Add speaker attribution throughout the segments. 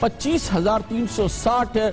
Speaker 1: 25,360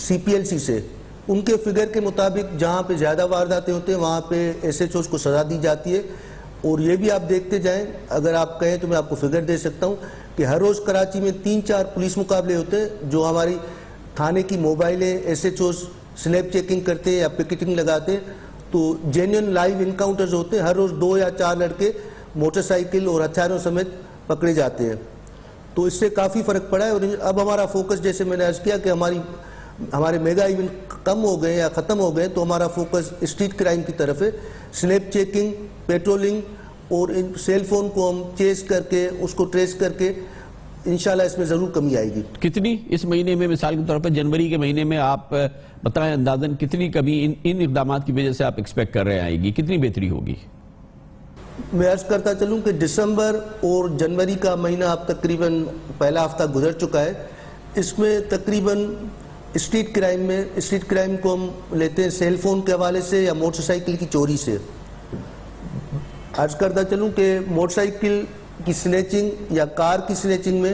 Speaker 2: CPLC سے ان کے figure کے مطابق جہاں پہ زیادہ وارداتیں ہوتے ہیں وہاں پہ SHOs کو سزا دی جاتی ہے. اور یہ بھی آپ دیکھتے جائیں, اگر آپ کہیں تو میں آپ کو فگر دے سکتا ہوں کہ ہر روز کراچی میں 3-4 پولیس مقابلے ہوتے ہیں جو ہماری تھانے کی موبائلیں SHOs سنیپ چیکنگ کرتے ہیں یا پکٹنگ لگاتے ہیں. تو جینیون لائیو انکاؤنٹرز ہوتے ہیں, ہر روز 2 یا 4 لڑکے موٹر سائیکل اور ہتھیاروں سمیت پکڑے جاتے ہیں. تو اس سے کافی فرق پڑا ہے. اور اب ہمارا فوکس, جیسے میں نے عرض کیا کہ ہمارے میگا ایونٹ کم ہو گئے یا ختم ہو گئے, تو ہمارا فوکس اسٹریٹ کرائم کی طرف ہے. سنیپ چیکنگ, پیٹرولنگ اور ان سیل فون کو ہم چیز کر کے اس کو ٹریس کر کے انشاءاللہ اس میں ضرور کمی آئے گی.
Speaker 1: کتنی اس مہینے میں, مثال کے طور پر جنوری کے مہینے میں آپ بتائیں اندازاً کتنی کمی ان اقدامات کی وجہ سے آپ ایکسپیکٹ کر رہے آئے گی, کتنی بہتری ہوگی؟
Speaker 2: میں عرض کرتا چلوں کہ دسمبر اور جنوری کا مہینہ اب تقریباً پہلا ہفتہ گزر چکا ہے. اس میں تقریباً اسٹریٹ کرائم کو ہم لیتے ہیں سیل فون کے حوالے سے یا موٹر سائیکل کی چوری سے. عرض کرتا چلوں کہ موٹر سائیکل کی سنیچنگ یا کار کی سنیچنگ میں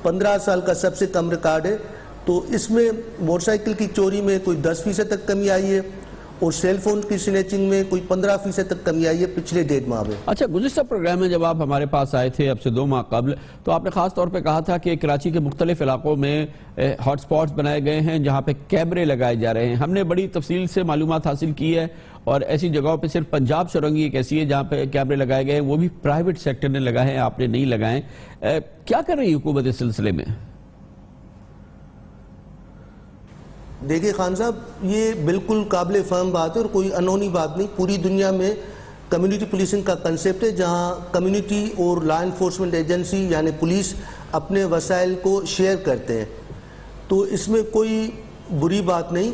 Speaker 2: 15 سال کا سب سے کم ریکارڈ ہے. تو اس میں موٹر سائیکل کی چوری میں کوئی 10% تک کمی آئی ہے اور سیل فون کی سنیچنگ میں کوئی 15% تک کمی آئی ہے پچھلے 1.5 ماہ میں.
Speaker 1: اچھا, گزشتہ پروگرام میں جب آپ ہمارے پاس آئے تھے اب سے 2 ماہ قبل, تو آپ نے خاص طور پہ کہا تھا کہ کراچی کے مختلف علاقوں میں ہاٹ سپاٹس بنائے گئے ہیں جہاں پہ کیمرے لگائے جا رہے ہیں. ہم نے بڑی تفصیل سے معلومات حاصل کی ہے اور ایسی جگہوں پہ صرف پنجاب چورنگی ایک ایسی ہے جہاں پہ کیمرے لگائے گئے ہیں, وہ بھی پرائیویٹ سیکٹر نے لگائے ہیں, آپ نے نہیں لگائے. کیا کر رہی حکومت اس سلسلے میں؟
Speaker 2: دیکھیے خان صاحب, یہ بالکل قابل فہم بات ہے اور کوئی انہونی بات نہیں. پوری دنیا میں کمیونٹی پولیسنگ کا کنسیپٹ ہے جہاں کمیونٹی اور لا انفورسمنٹ ایجنسی یعنی پولیس اپنے وسائل کو شیئر کرتے ہیں. تو اس میں کوئی بری بات نہیں.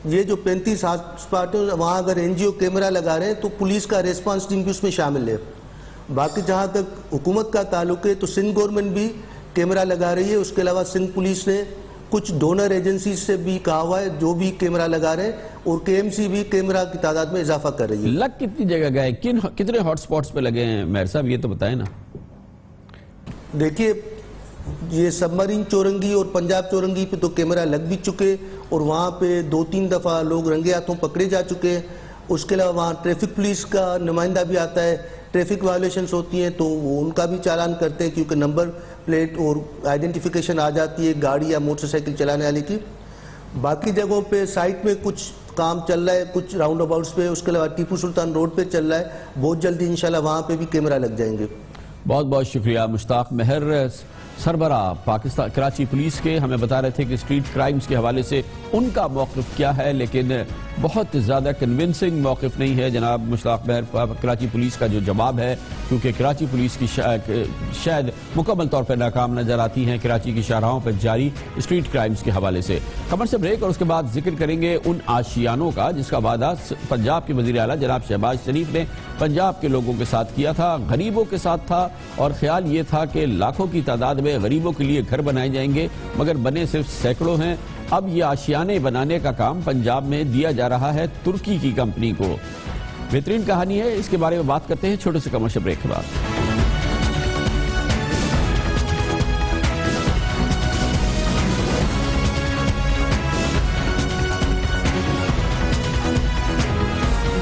Speaker 2: یہ جو 35 ہاٹ اسپاٹ ہیں وہاں اگر NGO کیمرہ لگا رہے ہیں تو پولیس کا ریسپانس ٹیم بھی اس میں شامل ہے. باقی جہاں تک حکومت کا تعلق ہے تو سندھ گورنمنٹ بھی کیمرہ لگا رہی ہے. اس کے علاوہ سندھ پولیس نے کچھ ڈونر ایجنسیز سے بھی کہا ہوا ہے جو بھی کیمرہ لگا رہے ہیں, اور KMC بھی کیمرہ کی تعداد میں اضافہ کر رہی ہے.
Speaker 1: لگ کتنی جگہ گئے, کتنے ہاٹ سپاٹس پہ لگے ہیں مہر صاحب, یہ تو بتائیں نا.
Speaker 2: دیکھیے, یہ سبمرین چورنگی اور پنجاب چورنگی پہ تو کیمرہ لگ بھی چکے اور وہاں پہ 2-3 دفعہ لوگ رنگے ہاتھوں پکڑے جا چکے ہیں. اس کے علاوہ وہاں ٹریفک پولیس کا نمائندہ بھی آتا ہے. ٹریفک وائلیشنز ہوتی ہیں تو وہ ان کا بھی چالان کرتے ہیں کیونکہ نمبر پلیٹ اور آئیڈینٹیفیکیشن آ جاتی ہے گاڑی یا موٹر سائیکل چلانے والے کی. باقی جگہوں پہ سائٹ میں کچھ کام چل رہا ہے, کچھ راؤنڈ اباؤٹس پہ. اس کے علاوہ ٹیپو سلطان روڈ پہ چل رہا ہے. بہت جلدی انشاءاللہ وہاں پہ بھی کیمرہ لگ جائیں گے.
Speaker 1: بہت بہت شکریہ مشتاق مہر, سربراہ پاکستان کراچی پولیس کے. ہمیں بتا رہے تھے کہ اسٹریٹ کرائمز کے حوالے سے ان کا موقف کیا ہے, لیکن بہت زیادہ کنونسنگ موقف نہیں ہے جناب مشتاق مہر. کراچی پولیس کا جو جواب ہے, کیونکہ کراچی پولیس کی شاید مکمل طور پر ناکام نظر آتی ہیں کراچی کی شاہراہوں پر جاری اسٹریٹ کرائمز کے حوالے سے. خبر سے بریک اور اس کے بعد ذکر کریں گے ان آشیانوں کا جس کا وعدہ پنجاب کے وزیر اعلیٰ جناب شہباز شریف نے پنجاب کے لوگوں کے ساتھ کیا تھا, غریبوں کے ساتھ تھا, اور خیال یہ تھا کہ لاکھوں کی تعداد میں غریبوں کے لیے گھر بنائے جائیں گے, مگر بنے صرف سینکڑوں ہیں. اب یہ آشیانے بنانے کا کام پنجاب میں دیا جا رہا ہے ترکی کی کمپنی کو. بہترین کہانی ہے, اس کے بارے میں بات کرتے ہیں چھوٹے سے کمرشل بریک کے بعد.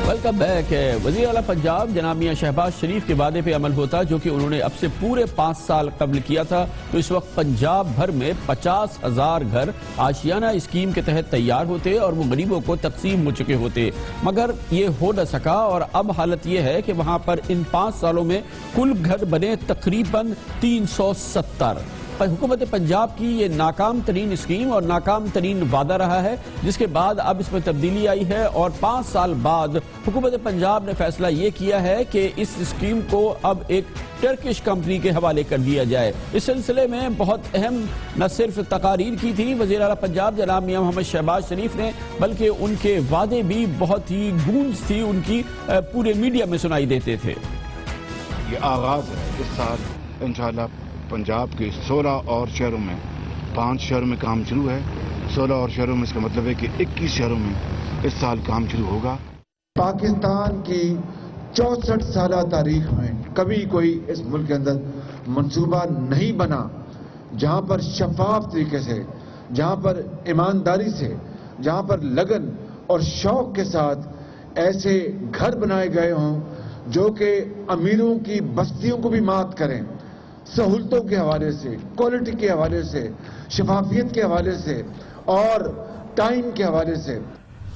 Speaker 1: Welcome back. وزیر اعلیٰ پنجاب جناب میاں شہباز شریف کے وعدے پہ عمل ہوتا جو کہ انہوں نے اب سے پورے 5 سال قبل کیا تھا, تو اس وقت پنجاب بھر میں 50,000 گھر آشیانہ اسکیم کے تحت تیار ہوتے اور وہ غریبوں کو تقسیم ہو چکے ہوتے, مگر یہ ہو نہ سکا. اور اب حالت یہ ہے کہ وہاں پر ان 5 سالوں میں کل گھر بنے تقریباً 370. حکومت پنجاب کی یہ ناکام ترین اسکیم اور ناکام ترین وعدہ رہا ہے, جس کے بعد اب اس میں تبدیلی آئی ہے اور 5 سال بعد حکومت پنجاب نے فیصلہ یہ کیا ہے کہ اس اسکیم کو اب ایک ٹرکش کمپنی کے حوالے کر دیا جائے. اس سلسلے میں بہت اہم نہ صرف تقاریر کی تھی وزیر اعلیٰ پنجاب جناب میاں محمد شہباز شریف نے, بلکہ ان کے وعدے بھی بہت ہی گونج تھی ان کی, پورے میڈیا میں سنائی دیتے تھے.
Speaker 3: یہ آغاز ہے اس سال انشاءاللہ پنجاب کے 16 اور شہروں میں, 5 شہروں میں کام شروع ہے, 16 اور شہروں میں, اس کا مطلب ہے کہ 21 شہروں میں اس سال کام شروع ہوگا.
Speaker 4: پاکستان کی 64 سالہ تاریخ میں کبھی کوئی اس ملک کے اندر منصوبہ نہیں بنا جہاں پر شفاف طریقے سے جہاں پر ایمانداری سے، جہاں پر لگن اور شوق کے ساتھ ایسے گھر بنائے گئے ہوں جو کہ امیروں کی بستیوں کو بھی مات کریں، سہولتوں کے حوالے سے، کوالٹی کے حوالے سے، شفافیت کے حوالے سے اور ٹائم کے حوالے سے۔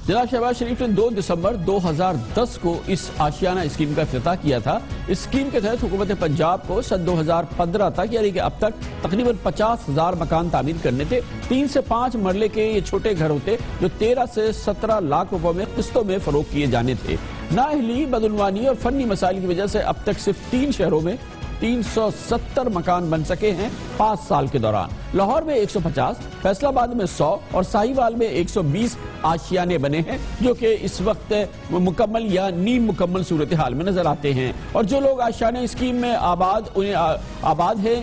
Speaker 1: جناب شہباز شریف نے 2 دسمبر 2010 کو اس آشیانہ اسکیم کا افتتاح کیا تھا۔ اس اسکیم کے تحت حکومت پنجاب کو سن 2015 تک، یعنی کہ اب تک تقریباً 50,000 مکان تعمیر کرنے تھے۔ 3 سے 5 مرلے کے یہ چھوٹے گھر ہوتے جو 13 سے 17 لاکھ روپے میں قسطوں میں فروخت کیے جانے تھے۔ نااہلی، بدعنوانی اور فنی مسائل کی وجہ سے اب تک صرف 3 شہروں میں 370 مکان بن سکے ہیں 5 سال کے دوران۔ لاہور میں 150، فیصل آباد میں 100 اور ساہیوال میں 120 آشیانے بنے ہیں جو کہ اس وقت مکمل یا نیم مکمل صورتحال میں نظر آتے ہیں۔ اور جو لوگ آشیانہ اسکیم میں آباد ہیں،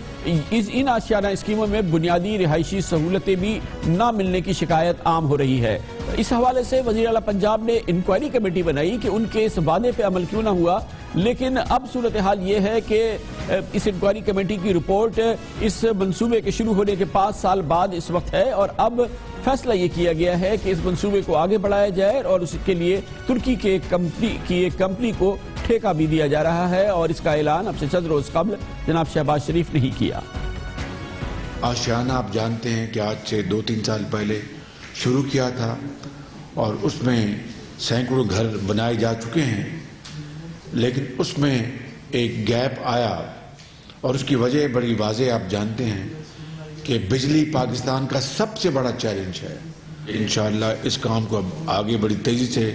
Speaker 1: ان آشیانہ اسکیموں میں بنیادی رہائشی سہولتیں بھی نہ ملنے کی شکایت عام ہو رہی ہے۔ اس حوالے سے وزیر اعلیٰ پنجاب نے انکوائری کمیٹی بنائی کہ ان کے اس وعدے پہ عمل کیوں نہ ہوا، لیکن اب صورتحال یہ ہے کہ اس انکوائری کمیٹی کی رپورٹ اس منصوبے کے شروع ہونے کے 5 سال بعد اس وقت ہے، اور اب فیصلہ یہ کیا گیا ہے کہ اس منصوبے کو آگے بڑھایا جائے اور اس کے لیے ترکی کی ایک کمپنی کو ٹھیکہ بھی دیا جا رہا ہے، اور اس کا اعلان اب سے چند روز قبل جناب شہباز شریف نے ہی کیا۔
Speaker 5: آشیانہ آپ جانتے ہیں کہ آج سے 2-3 سال پہلے شروع کیا تھا اور اس میں سینکڑوں گھر بنائے جا چکے ہیں، لیکن اس میں ایک گیپ آیا اور اس کی وجہ بڑی واضح آپ جانتے ہیں کہ بجلی پاکستان کا سب سے بڑا چیلنج ہے۔ انشاءاللہ اس کام کو اب آگے بڑی تیزی سے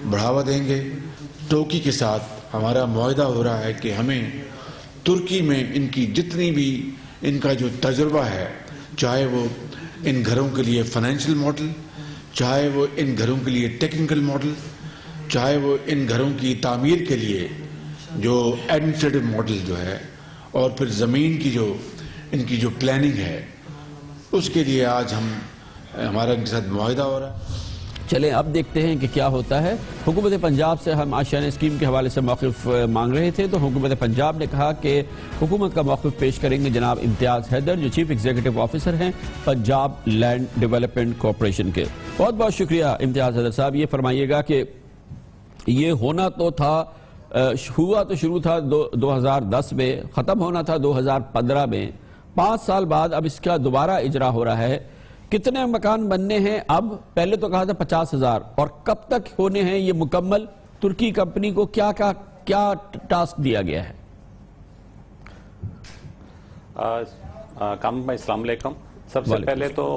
Speaker 5: بڑھاوا دیں گے۔ ترکی کے ساتھ ہمارا معاہدہ ہو رہا ہے کہ ہمیں ترکی میں ان کی جتنی بھی ان کا جو تجربہ ہے، چاہے وہ ان گھروں کے لیے فائنینشیل ماڈل، چاہے وہ ان گھروں کے لیے ٹیکنیکل ماڈل، چاہے وہ ان گھروں کی تعمیر کے لیے جو ایڈمنسٹریٹو ماڈل جو ہے، اور پھر زمین کی جو ان کی جو پلاننگ ہے، اس کے لیے آج ہمارا ان کے ساتھ معاہدہ ہو رہا ہے۔
Speaker 1: چلیں اب دیکھتے ہیں کہ کیا ہوتا ہے۔ حکومت پنجاب سے ہم آشیانہ اسکیم کے حوالے سے موقف مانگ رہے تھے، تو حکومت پنجاب نے کہا کہ حکومت کا موقف پیش کریں گے جناب امتیاز حیدر، جو چیف ایگزیکٹو آفیسر ہیں پنجاب لینڈ ڈیولپمنٹ کارپوریشن کے۔ بہت بہت شکریہ امتیاز حیدر صاحب۔ یہ فرمائیے گا کہ یہ ہونا تو تھا، ہوا تو شروع تھا 2010 میں، ختم ہونا تھا 2015 میں، 5 سال بعد اب اس کا دوبارہ اجرا ہو رہا ہے۔ کتنے مکان بننے ہیں اب؟ پہلے تو کہا تھا 50,000، اور کب تک ہونے ہیں یہ مکمل؟ ترکی کمپنی کو کیا ٹاسک دیا گیا ہے؟
Speaker 6: کامران بھائی السلام علیکم۔ سب سے پہلے تو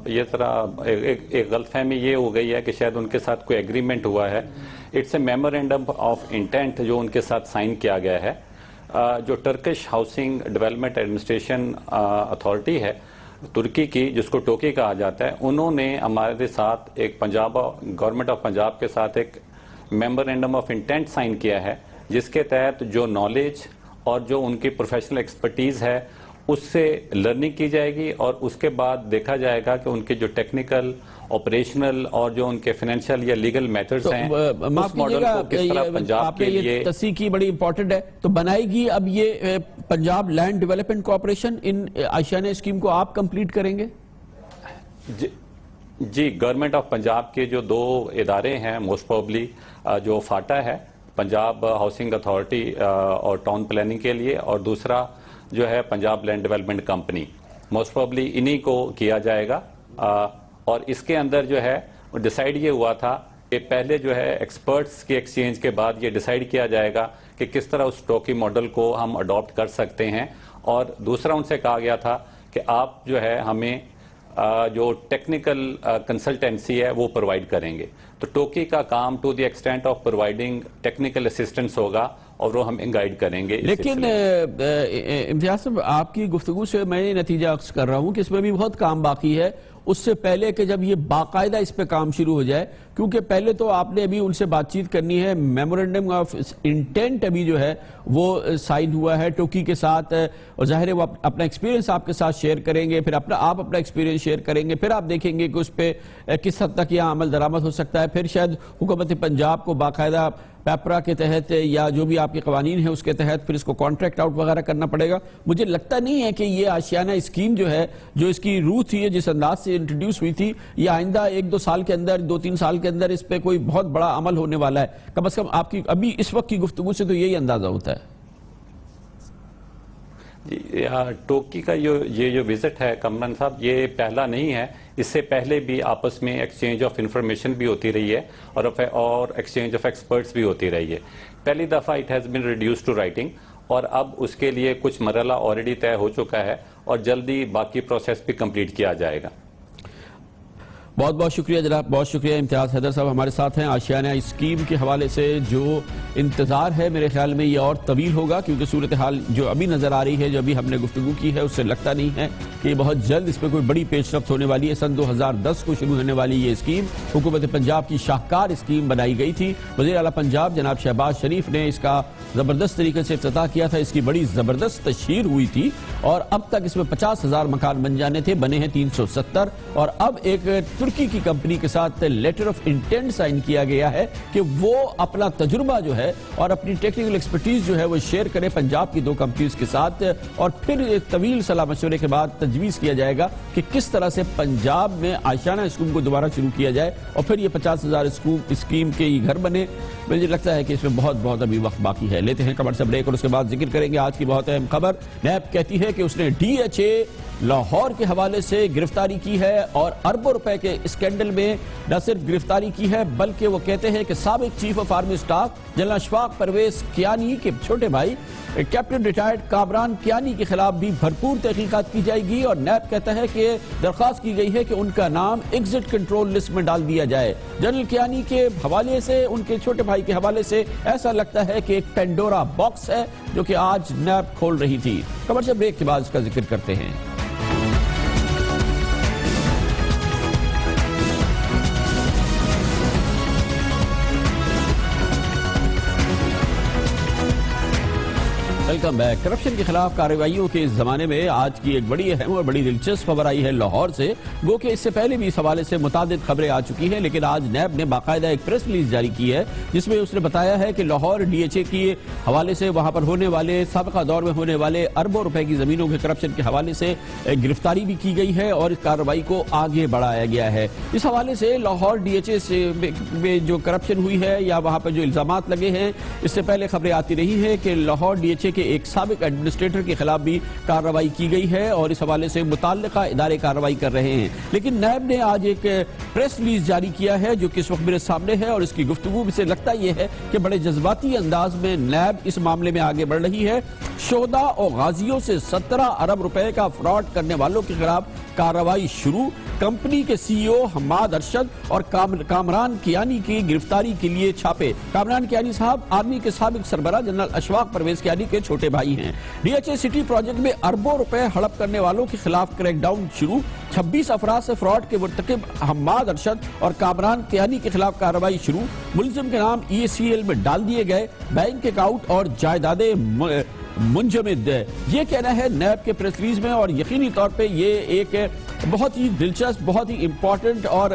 Speaker 6: یہ ذرا ایک غلط فہمی یہ ہو گئی ہے کہ شاید ان کے ساتھ کوئی ایگریمنٹ ہوا ہے۔ It's a memorandum of intent جو ان کے ساتھ سائن کیا گیا ہے۔ جو Turkish housing development administration authority ہے ترکی کی، جس کو ٹوکی کہا جاتا ہے، انہوں نے ہمارے ساتھ ایک گورنمنٹ آف پنجاب کے ساتھ ایک میمورینڈم آف انٹینٹ سائن کیا ہے، جس کے تحت جو نالج اور جو ان کی پروفیشنل ایکسپرٹیز ہے اس سے لرننگ کی جائے گی، اور اس کے بعد دیکھا جائے گا کہ ان کے جو ٹیکنیکل، آپریشنل اور جو ان کے فائنینشیل یا لیگل میٹرز ہیں اس ماڈل کو کس طرح پنجاب کے لیے۔
Speaker 1: یہ تصحیح کی بڑی امپورٹنٹ ہے، تو بنائے گی اب یہ پنجاب لینڈ ڈیولپمنٹ کارپوریشن، ان آشیانہ اسکیم کو آپ کمپلیٹ کریں گے؟
Speaker 6: جی، گورنمنٹ آف پنجاب کے جو 2 ادارے ہیں، موسٹ پروبلی جو فاٹا ہے پنجاب ہاؤسنگ اتھارٹی اور ٹاؤن پلاننگ کے لیے، اور دوسرا جو ہے Punjab land development company, most probably انہی کو کیا جائے گا۔ اور اس کے اندر جو ہے ڈیسائیڈ یہ ہوا تھا کہ پہلے جو ہے ایکسپرٹس کے ایکسچینج کے بعد یہ ڈیسائیڈ کیا جائے گا کہ کس طرح اس ٹوکی ماڈل کو ہم اڈاپٹ کر سکتے ہیں، اور دوسرا ان سے کہا گیا تھا کہ آپ جو ہے ہمیں جو ٹیکنیکل کنسلٹنسی ہے وہ پرووائڈ کریں گے۔ تو ٹوکی کا کام to the extent of providing technical assistance ہوگا، اور وہ ہمیں گائیڈ کریں گے۔
Speaker 1: لیکن امتیاز صاحب، آپ کی گفتگو سے میں یہ نتیجہ اخذ کر رہا ہوں کہ اس میں بھی بہت کام باقی ہے۔ اس سے پہلے کہ جب یہ باقاعدہ اس پہ کام شروع ہو جائے؟ کیونکہ پہلے تو آپ نے ابھی ان سے بات چیت کرنی ہے، میمورنڈم آف انٹینٹ ابھی جو ہے وہ سائن ہوا ہے ٹوکی کے ساتھ، اور ظاہر ہے وہ اپنا ایکسپیرینس آپ کے ساتھ شیئر کریں گے، پھر آپ اپنا ایکسپیرینس شیئر کریں گے، پھر آپ دیکھیں گے کہ اس پہ کس حد تک یہاں عمل درآمد ہو سکتا ہے، پھر شاید حکومت پنجاب کو باقاعدہ پیپرا کے تحت یا جو بھی آپ کے قوانین ہیں اس کے تحت پھر اس کو کانٹریکٹ آؤٹ وغیرہ کرنا پڑے گا۔ مجھے لگتا نہیں ہے کہ یہ آشیانہ اسکیم جو ہے، جو اس کی روح تھی، جس انداز سے انٹروڈیوس ہوئی تھی، یہ آئندہ 1-2 سال کے اندر، 2-3 سال کے اندر اس پہ کوئی بہت بڑا عمل ہونے والا ہے۔ کم از کم آپ کی ابھی اس وقت کی گفتگو سے تو یہی اندازہ ہوتا ہے۔
Speaker 6: ٹوکی کا یہ جو وزٹ ہے کامران صاحب، یہ پہلا نہیں ہے، اس سے پہلے بھی آپس میں ایکسچینج آف انفارمیشن بھی ہوتی رہی ہے اور ایکسچینج آف ایکسپرٹس بھی ہوتی رہی ہے۔ پہلی دفعہ it has been reduce to writing, اور اب اس کے لیے کچھ مرحلہ آلریڈی طے ہو چکا ہے اور جلدی باقی پروسیس بھی کمپلیٹ کیا جائے گا۔
Speaker 1: بہت بہت شکریہ جناب، بہت شکریہ۔ امتیاز حیدر صاحب ہمارے ساتھ ہیں۔ آشیانہ اسکیم کے حوالے سے جو انتظار ہے میرے خیال میں یہ اور طویل ہوگا، کیونکہ صورتحال جو ابھی نظر آ رہی ہے، جو ابھی ہم نے گفتگو کی ہے، اس سے لگتا نہیں ہے کہ یہ بہت جلد اس پہ کوئی بڑی پیش رفت ہونے والی ہے۔ سن 2010 کو شروع ہونے والی یہ اسکیم حکومت پنجاب کی شاہکار اسکیم بنائی گئی تھی۔ وزیر اعلیٰ پنجاب جناب شہباز شریف نے اس کا زبردست طریقے سے افتتاح کیا تھا، اس کی بڑی زبردست تشہیر ہوئی تھی، اور اب تک اس میں 50,000 مکان بن جانے تھے، بنے ہیں 370، اور اب ایک ترکی کی کمپنی کے ساتھ لیٹر آف انٹینٹ سائن کیا گیا ہے کہ وہ اپنا تجربہ جو ہے اور اپنی ٹیکنیکل ایکسپرٹیز جو ہے وہ شیئر کرے پنجاب کی 2 کمپنیز کے ساتھ، اور پھر ایک طویل صلاح مشورے کے بعد تجویز کیا جائے گا کہ کس طرح سے پنجاب میں آشیانہ اسکیم کو دوبارہ شروع کیا جائے، اور پھر یہ 50,000 اسکیم کے یہ گھر بنے۔ مجھے لگتا ہے کہ اس میں بہت ابھی وقت باقی ہے۔ لیتے ہیں کمر سے بریک، اور اس کے بعد ذکر کریں گے آج کی بہت اہم خبر۔ نیب کہتی ہے کہ اس نے DHA لاہور کے حوالے سے گرفتاری کی ہے، اور اربوں روپے کے اسکینڈل میں نہ صرف گرفتاری کی ہے بلکہ وہ کہتے ہیں کہ سابق chief of army staff general Ashfaq Pervez Kayani کے چھوٹے بھائی کیپٹن ریٹائرڈ کامران کیانی کے خلاف بھی بھرپور تحقیقات کی جائے گی، اور نیب کہتا ہے کہ درخواست کی گئی ہے کہ ان کا نام ایگزٹ کنٹرول لسٹ میں ڈال دیا جائے۔ جنرل کیانی کے حوالے سے، ان کے چھوٹے بھائی کے حوالے سے ایسا لگتا ہے کہ ایک پینڈورا باکس ہے جو کہ آج نیب کھول رہی تھی۔ خبر سے بریک کے بعد اس کا ذکر کرتے ہیں۔ Welcome back. کرپشن کے خلاف کارروائیوں کے اس زمانے میں آج کی ایک بڑی اہم اور بڑی دلچسپ خبر آئی ہے لاہور سے، گو کہ اس سے پہلے بھی اس حوالے سے متعدد خبریں آ چکی ہیں، لیکن آج نیب نے باقاعدہ ایک پریس ریلیز جاری کی ہے جس میں اس نے بتایا ہے کہ لاہور DHA کی حوالے سے وہاں پر ہونے والے سابقہ دور میں ہونے والے اربوں روپے کی زمینوں کے کرپشن کے حوالے سے گرفتاری بھی کی گئی ہے اور اس کارروائی کو آگے بڑھایا گیا ہے۔ اس حوالے سے لاہور DHA میں جو کرپشن ہوئی ہے یا وہاں پر جو الزامات لگے ہیں، اس سے پہلے خبریں آتی رہی ہیں کہ لاہور DHA کے ایک سابق ایڈمنسٹریٹر کے خلاف بھی کارروائی کی گئی ہے، اور اس حوالے سے متعلقہ ادارے کارروائی کر رہے ہیں۔ لیکن نیب نے آج ایک پریس ریلیز جاری کیا ہے جو کہ اس وقت میرے سامنے ہے، اور اس کی گفتگو سے لگتا یہ ہے کہ بڑے جذباتی انداز میں نیب اس معاملے میں آگے بڑھ رہی ہے۔ شہداء اور غازیوں سے 17 ارب روپے کا فراڈ کرنے والوں کے خلاف کارروائی شروع۔ کمپنی کے CEO حماد ارشد اور کامران کیانی کی گرفتاری کے لیے چھاپے۔ کامران کیانی صاحب آرمی کے سابق سربراہ جنرل اشفاق پرویز کیانی کے چھوٹے بھائی ہیں۔ DHA سٹی پروجیکٹ میں اربوں روپے ہڑپ کرنے والوں کے خلاف کریک ڈاؤن شروع۔ 26 افراد سے فراڈ کے مرتکب حماد ارشد اور کامران کیانی کے خلاف کارروائی شروع۔ ملزم کے نام EACL میں ڈال دیے گئے، بینک اکاؤنٹ اور جائیدادیں منجمد۔ یہ کہنا ہے نیب کے پریس ریلیز میں، اور یقینی طور پہ یہ ایک بہت ہی دلچسپ، بہت ہی امپورٹنٹ اور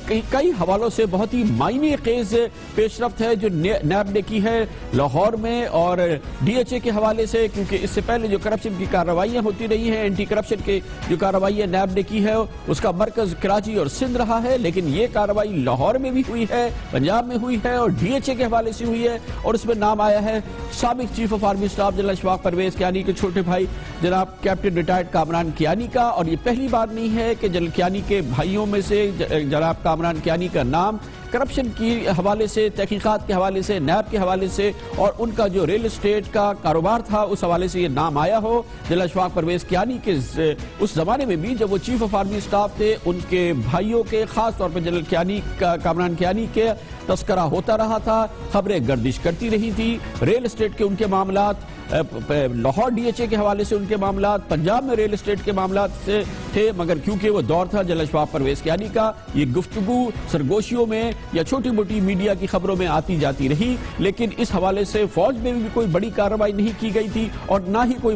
Speaker 1: کئی حوالوں سے بہت ہی معنی خیز پیش رفت ہے جو نیب نے کی ہے لاہور میں اور DHA کے حوالے سے، کیونکہ اس سے پہلے جو کرپشن کی کارروائیاں ہوتی رہی ہیں، اینٹی کرپشن کے جو کارروائیاں نیب نے کی ہے اس کا مرکز کراچی اور سندھ رہا ہے، لیکن یہ کارروائی لاہور میں بھی ہوئی ہے، پنجاب میں ہوئی ہے اور DHA کے حوالے سے ہوئی ہے، اور اس میں نام آیا ہے سابق chief of army staff general Ashfaq Pervez Kayani کے چھوٹے بھائی جناب کیپٹن ریٹائرڈ کامران کیانی کا۔ اور یہ پہلی بار نہیں ہے کہ جنرل کیانی کے بھائیوں میں سے جناب کامران کیانی کا نام کرپشن کی حوالے سے، تحقیقات کے حوالے سے، نیب کے حوالے سے اور ان کا جو ریل اسٹیٹ کا کاروبار تھا اس حوالے سے یہ نام آیا ہو۔ جنرل اشفاق پرویز کیانی کے اس زمانے میں بھی جب وہ چیف آف آرمی اسٹاف تھے، ان کے بھائیوں کے، خاص طور پر جنرل کیانی کامران کیانی کے تذکرہ ہوتا رہا تھا، خبریں گردش کرتی رہی تھی، ریل اسٹیٹ کے ان کے معاملات، لاہور ڈی ایچ اے کے حوالے سے ان کے معاملات، پنجاب میں ریل اسٹیٹ کے معاملات سے تھے، مگر کیونکہ وہ دور تھا جنرل اشفاق پرویز کیانی کا، یہ گفتگو سرگوشیوں میں یا چھوٹی موٹی میڈیا کی خبروں میں آتی جاتی رہی، لیکن اس حوالے سے فوج میں بھی کوئی بڑی کارروائی نہیں کی گئی تھی اور نہ ہی کوئی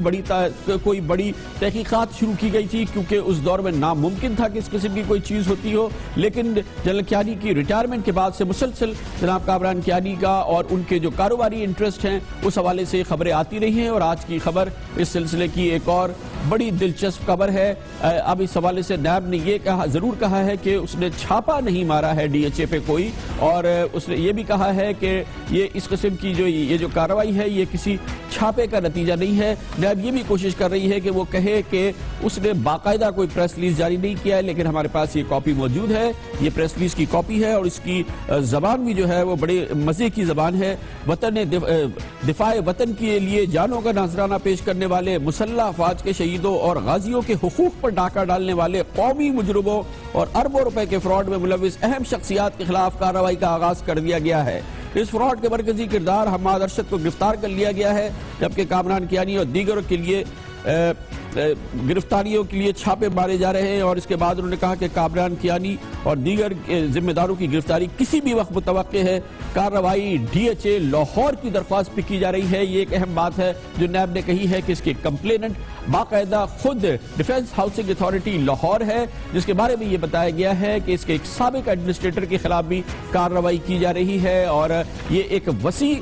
Speaker 1: بڑی تحقیقات شروع کی گئی تھی، کیونکہ اس دور میں ناممکن تھا کہ اس قسم کی کوئی چیز ہوتی ہو۔ لیکن جنرل کیانی کی ریٹائرمنٹ کے بعد سے مسلسل جناب کامران کیانی کا اور ان کے جو کاروباری انٹرسٹ ہیں اس حوالے سے خبریں آتی رہی ہیں، اور آج کی خبر اس سلسلے کی ایک اور بڑی دلچسپ خبر ہے۔ اب اس حوالے سے نیب نے یہ ضرور کہا ہے کہ اس نے چھاپا نہیں مارا ہے ڈی ایچ اے پہ کوئی، اور اس نے یہ بھی کہا ہے کہ یہ اس قسم کی یہ جو کارروائی ہے یہ کسی چھاپے کا نتیجہ نہیں ہے۔ نیب یہ بھی کوشش کر رہی ہے کہ وہ کہے کہ اس نے باقاعدہ کوئی پریس ریلیز جاری نہیں کیا ہے، لیکن ہمارے پاس یہ کاپی موجود ہے، یہ پریس ریلیز کی کاپی ہے، اور اس کی زبان بھی جو ہے وہ بڑے مزے کی زبان ہے۔ دفاع وطن کے لیے جانوں کا نذرانہ پیش کرنے والے مسلح افواج کے شہیدوں اور غازیوں کے حقوق پر ڈاکہ ڈالنے والے قومی مجرموں اور اربوں روپے کے فراڈ میں ملوث اہم شخصیات کے خلاف کارروائی کا آغاز کر دیا گیا ہے۔ اس فراڈ کے مرکزی کردار حماد ارشد کو گرفتار کر لیا گیا ہے، جبکہ کامران کیانی اور دیگر کے لیے گرفتاریوں کے لیے چھاپے مارے جا رہے ہیں، اور اس کے بعد انہوں نے کہا کہ کامران کیانی اور دیگر ذمہ داروں کی گرفتاری کسی بھی وقت متوقع ہے۔ کارروائی ڈی ایچ اے لاہور کی درخواست پہ کی جا رہی ہے، یہ ایک اہم بات ہے جو نیب نے کہی ہے کہ اس کے کمپلیننٹ باقاعدہ خود ڈیفنس ہاؤسنگ اتھارٹی لاہور ہے، جس کے بارے میں یہ بتایا گیا ہے کہ اس کے ایک سابق ایڈمنسٹریٹر کے خلاف بھی کارروائی کی جا رہی ہے، اور یہ ایک وسیع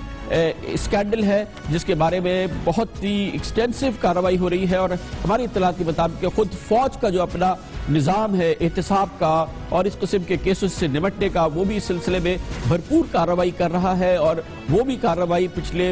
Speaker 1: اسکینڈل ہے جس کے بارے میں بہت ہی ایکسٹینسو کارروائی ہو رہی ہے، اور ہماری اطلاعات کے مطابق خود فوج کا جو اپنا نظام ہے احتساب کا اور اس قسم کے کیسز سے نمٹنے کا، وہ بھی اس سلسلے میں بھرپور کارروائی کر رہا ہے، اور وہ بھی کارروائی پچھلے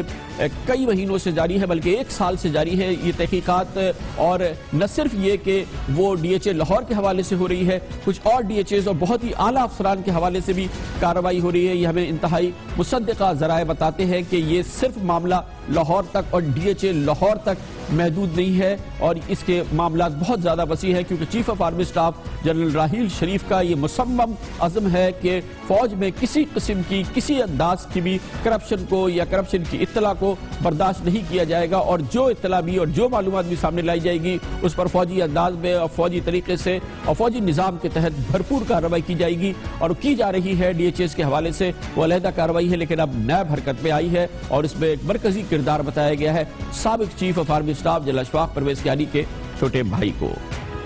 Speaker 1: کئی مہینوں سے جاری ہے، بلکہ ایک سال سے جاری ہے یہ تحقیقات، اور نہ صرف یہ کہ وہ ڈی ایچ اے لاہور کے حوالے سے ہو رہی ہے، کچھ اور ڈی ایچ ایز اور بہت ہی اعلیٰ افسران کے حوالے سے بھی کارروائی ہو رہی ہے۔ یہ ہمیں انتہائی مصدقہ ذرائع بتاتے ہیں کہ یہ صرف معاملہ لاہور تک اور ڈی ایچ اے لاہور تک محدود نہیں ہے، اور اس کے معاملات بہت زیادہ وسیع ہے، کیونکہ chief of army staff general Raheel Sharif کا یہ مصمم عزم ہے کہ فوج میں کسی قسم کی کسی انداز کی بھی کرپشن کو یا کرپشن کی اطلاع کو برداشت نہیں کیا جائے گا، اور جو اطلاع بھی اور جو معلومات بھی سامنے لائی جائے گی اس پر فوجی انداز میں اور فوجی طریقے سے اور فوجی نظام کے تحت بھرپور کارروائی کی جائے گی، اور کی جا رہی ہے ڈی ایچ ایس کے حوالے سے وہ علیحدہ کارروائی ہے، لیکن اب نیب حرکت میں آئی ہے، اور اس میں ایک مرکزی کردار بتایا گیا ہے سابق chief of army staff general Ashfaq Pervez Kayani کے چھوٹے بھائی کو۔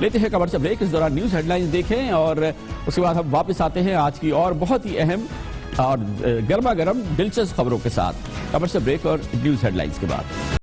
Speaker 1: لیتے ہیں کمرشل بریک، اس دوران نیوز ہیڈ لائنز دیکھیں، اور اس کے بعد ہم واپس آتے ہیں آج کی اور بہت ہی اہم اور گرما گرم دلچسپ خبروں کے ساتھ۔ کمرشل بریک اور نیوز ہیڈ لائنز کے بعد